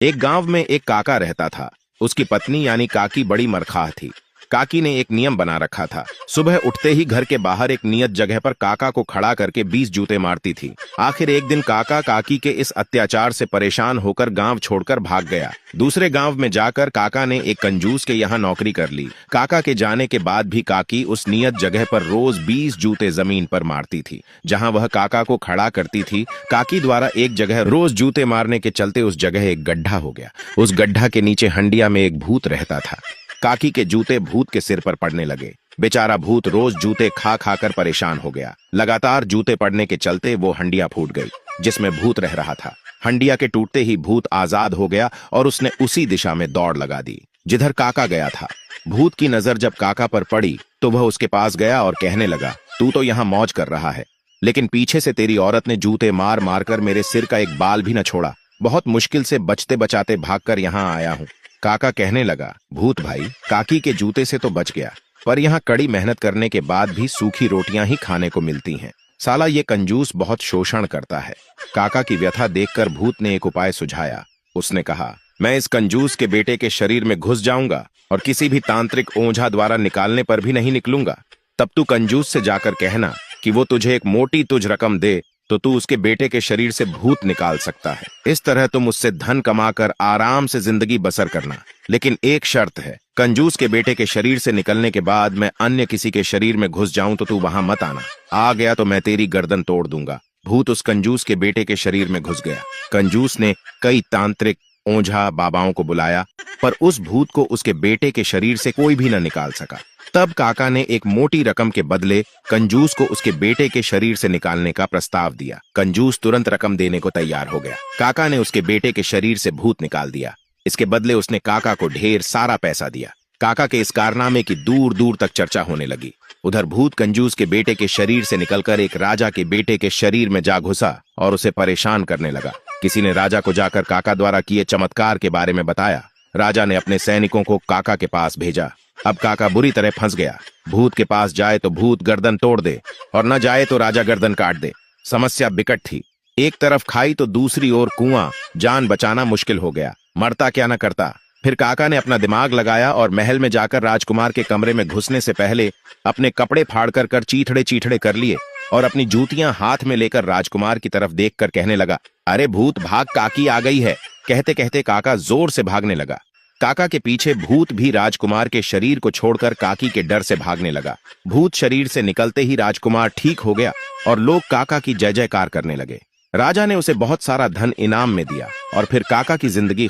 एक गांव में एक काका रहता था। उसकी पत्नी यानी काकी बड़ी मरखाह थी। काकी ने एक नियम बना रखा था। सुबह उठते ही घर के बाहर एक नियत जगह पर काका को खड़ा करके 20 जूते मारती थी। आखिर एक दिन काका काकी के इस अत्याचार से परेशान होकर गांव छोड़कर भाग गया। दूसरे गांव में जाकर काका ने एक कंजूस के यहाँ नौकरी कर ली। काका के जाने के बाद भी काकी उस नियत जगह पर रोज 20 जूते जमीन पर मारती थी जहां वह काका को खड़ा करती थी। काकी द्वारा एक जगह रोज जूते मारने के चलते उस जगह एक गड्ढा हो गया। उस गड्ढा के नीचे हंडिया में एक भूत रहता था। काकी के जूते भूत के सिर पर पड़ने लगे। बेचारा भूत रोज जूते खा खाकर परेशान हो गया। लगातार जूते पड़ने के चलते वो हंडिया फूट गई जिसमें भूत रह रहा था। हंडिया के टूटते ही भूत आजाद हो गया और उसने उसी दिशा में दौड़ लगा दी जिधर काका गया था। भूत की नजर जब काका पर पड़ी तो वह उसके पास गया और कहने लगा, तू तो यहाँ मौज कर रहा है, लेकिन पीछे से तेरी औरत ने जूते मार मार कर मेरे सिर का एक बाल भी न छोड़ा। बहुत मुश्किल से बचते बचाते भागकर यहाँ आया हूँ। काका कहने लगा, भूत भाई, काकी के जूते से तो बच गया, पर यहाँ कड़ी मेहनत करने के बाद भी सूखी रोटियां ही खाने को मिलती हैं। साला ये कंजूस बहुत शोषण करता है। काका की व्यथा देखकर भूत ने एक उपाय सुझाया। उसने कहा, मैं इस कंजूस के बेटे के शरीर में घुस जाऊंगा और किसी भी तांत्रिक ओझा द्वारा निकालने पर भी नहीं निकलूंगा। तब तू कंजूस से जाकर कहना कि वो तुझे एक मोटी तुझ रकम दे तो तू उसके बेटे के शरीर से भूत निकाल सकता है। इस तरह तुम उससे धन कमाकर आराम से जिंदगी बसर करना, लेकिन एक शर्त है, कंजूस के बेटे के शरीर से निकलने के बाद मैं अन्य किसी के शरीर में घुस जाऊं तो तू वहां मत आना। आ गया तो मैं तेरी गर्दन तोड़ दूंगा। भूत उस कंजूस के बेटे के शरीर में घुस गया। कंजूस ने कई तांत्रिक ओझा बाबाओं को बुलाया, पर उस भूत को उसके बेटे के शरीर से कोई भी न निकाल सका। तब काका ने एक मोटी रकम के बदले कंजूस को उसके बेटे के शरीर से निकालने का प्रस्ताव दिया। कंजूस तुरंत रकम देने को तैयार हो गया। काका ने उसके बेटे के शरीर से भूत निकाल दिया। इसके बदले उसने काका को ढेर सारा पैसा दिया। काका के इस कारनामे की दूर दूर तक चर्चा होने लगी। उधर भूत कंजूस के बेटे के शरीर से निकलकर एक राजा के बेटे के शरीर में जा घुसा और उसे परेशान करने लगा। किसी ने राजा को जाकर काका द्वारा किए चमत्कार के बारे में बताया। राजा ने अपने सैनिकों को काका के पास भेजा। अब काका बुरी तरह फंस गया। भूत के पास जाए तो भूत गर्दन तोड़ दे और न जाए तो राजा गर्दन काट दे। समस्या बिकट थी। एक तरफ खाई तो दूसरी ओर कुआं। जान बचाना मुश्किल हो गया। मरता क्या न करता। फिर काका ने अपना दिमाग लगाया और महल में जाकर राजकुमार के कमरे में घुसने से पहले अपने कपड़े फाड़ कर चीथड़े चीथड़े कर लिए और अपनी जूतियां हाथ में लेकर राजकुमार की तरफ देखकर कहने लगा, अरे भूत भाग, काकी आ गई है। कहते कहते काका जोर से भागने लगा। काका के पीछे भूत भी राजकुमार के शरीर को छोड़कर काकी के डर से भागने लगा। भूत शरीर से निकलते ही राजकुमार ठीक हो गया और लोग काका की जय जयकार करने लगे। राजा ने उसे बहुत सारा धन इनाम में दिया और फिर काका की जिंदगी